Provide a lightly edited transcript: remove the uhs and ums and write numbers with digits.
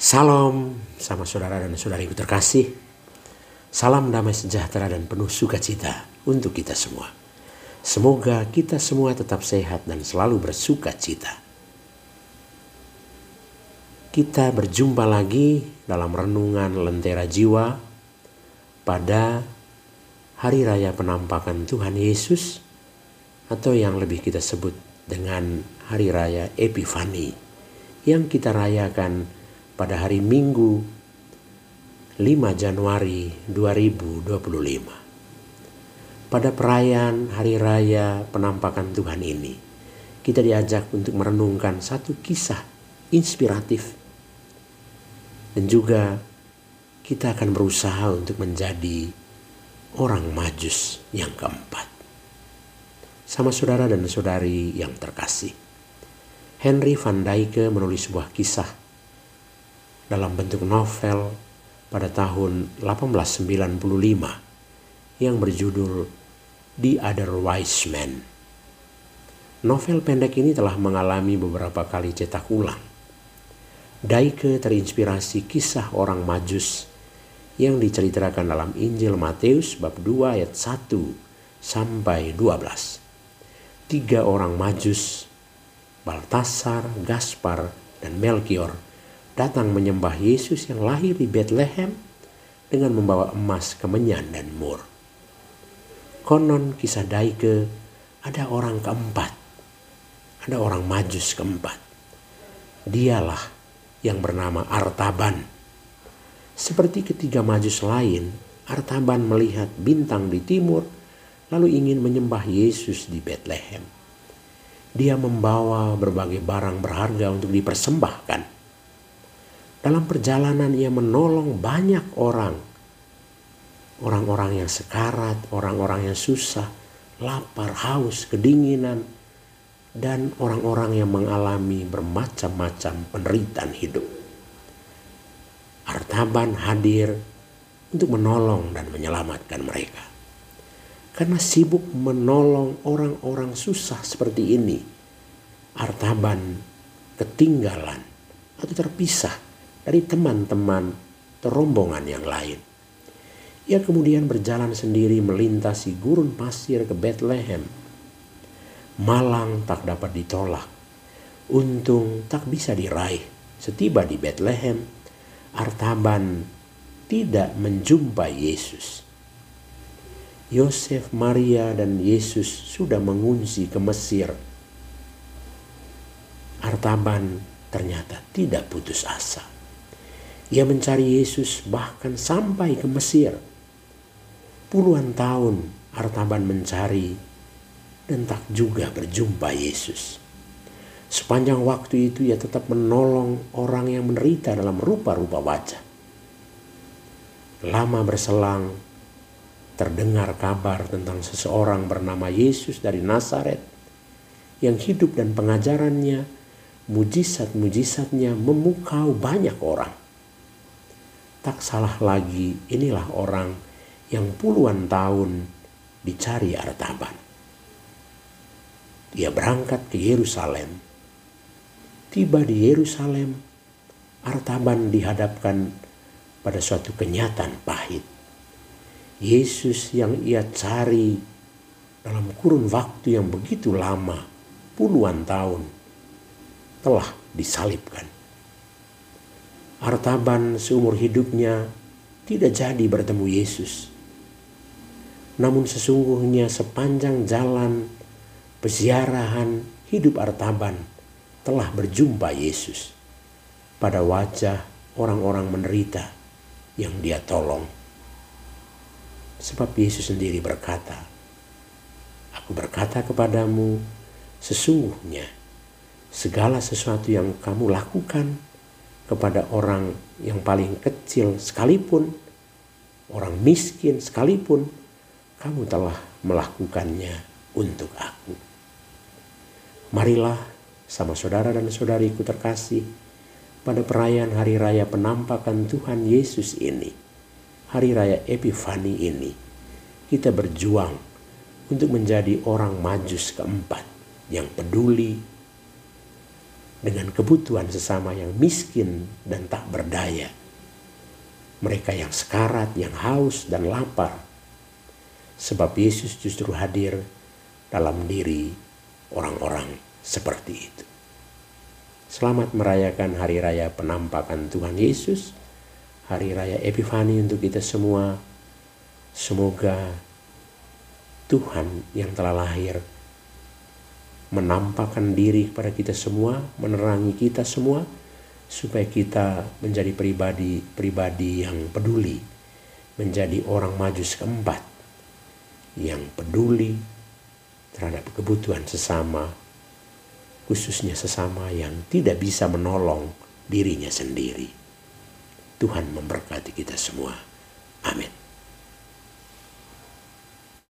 Salam sama saudara dan saudariku terkasih. Salam damai sejahtera dan penuh sukacita untuk kita semua. Semoga kita semua tetap sehat dan selalu bersukacita. Kita berjumpa lagi dalam renungan Lentera Jiwa pada Hari Raya Penampakan Tuhan Yesus, atau yang lebih kita sebut dengan Hari Raya Epifani, yang kita rayakan pada hari Minggu 5 Januari 2025. Pada perayaan Hari Raya Penampakan Tuhan ini, kita diajak untuk merenungkan satu kisah inspiratif. Dan juga kita akan berusaha untuk menjadi orang Majus yang keempat. Sama saudara dan saudari yang terkasih, Henry van Dyke menulis sebuah kisah dalam bentuk novel pada tahun 1895 yang berjudul The Other Wise Man. Novel pendek ini telah mengalami beberapa kali cetak ulang. Dyke terinspirasi kisah orang Majus yang diceritakan dalam Injil Matius bab 2 ayat 1 sampai 12. 3 orang Majus, Baltasar, Gaspar, dan Melkior, datang menyembah Yesus yang lahir di Bethlehem dengan membawa emas, kemenyan, dan mur. Konon kisah Dyke ada orang keempat, ada orang Majus keempat. Dialah yang bernama Artaban. Seperti ketiga Majus lain, Artaban melihat bintang di timur lalu ingin menyembah Yesus di Bethlehem. Dia membawa berbagai barang berharga untuk dipersembahkan. Dalam perjalanan ia menolong banyak orang. Orang-orang yang sekarat, orang-orang yang susah, lapar, haus, kedinginan, dan orang-orang yang mengalami bermacam-macam penderitaan hidup. Artaban hadir untuk menolong dan menyelamatkan mereka. Karena sibuk menolong orang-orang susah seperti ini, Artaban ketinggalan atau terpisah dari teman-teman atau rombongan yang lain. Ia kemudian berjalan sendiri melintasi gurun pasir ke Bethlehem. Malang tak dapat ditolak. Untung tak bisa diraih. Setiba di Bethlehem, Artaban tidak menjumpai Yesus. Yosef, Maria, dan Yesus sudah mengungsi ke Mesir. Artaban ternyata tidak putus asa. Ia mencari Yesus bahkan sampai ke Mesir. Puluhan tahun Artaban mencari dan tak juga berjumpa Yesus. Sepanjang waktu itu ia tetap menolong orang yang menderita dalam rupa-rupa wajah. Lama berselang, terdengar kabar tentang seseorang bernama Yesus dari Nazaret yang hidup dan pengajarannya, mujizat-mujizatnya memukau banyak orang. Tak salah lagi, inilah orang yang puluhan tahun dicari Artaban. Ia berangkat ke Yerusalem. Tiba di Yerusalem, Artaban dihadapkan pada suatu kenyataan pahit. Yesus yang ia cari dalam kurun waktu yang begitu lama, puluhan tahun, telah disalibkan. Artaban seumur hidupnya tidak jadi bertemu Yesus. Namun sesungguhnya sepanjang jalan peziarahan hidup Artaban telah berjumpa Yesus pada wajah orang-orang menderita yang dia tolong. Sebab Yesus sendiri berkata, "Aku berkata kepadamu, sesungguhnya segala sesuatu yang kamu lakukan kepada orang yang paling kecil sekalipun, orang miskin sekalipun, kamu telah melakukannya untuk aku." Marilah sama saudara dan saudariku terkasih, pada perayaan Hari Raya Penampakan Tuhan Yesus ini, Hari Raya Epifani ini, kita berjuang untuk menjadi orang Majus keempat yang peduli, dengan kebutuhan sesama yang miskin dan tak berdaya. Mereka yang sekarat, yang haus dan lapar. Sebab Yesus justru hadir dalam diri orang-orang seperti itu. Selamat merayakan Hari Raya Penampakan Tuhan Yesus, Hari Raya Epifani untuk kita semua. Semoga Tuhan yang telah lahir menampakkan diri kepada kita semua, menerangi kita semua, supaya kita menjadi pribadi yang peduli, menjadi orang Majus keempat yang peduli terhadap kebutuhan sesama, khususnya sesama yang tidak bisa menolong dirinya sendiri. Tuhan memberkati kita semua. Amin.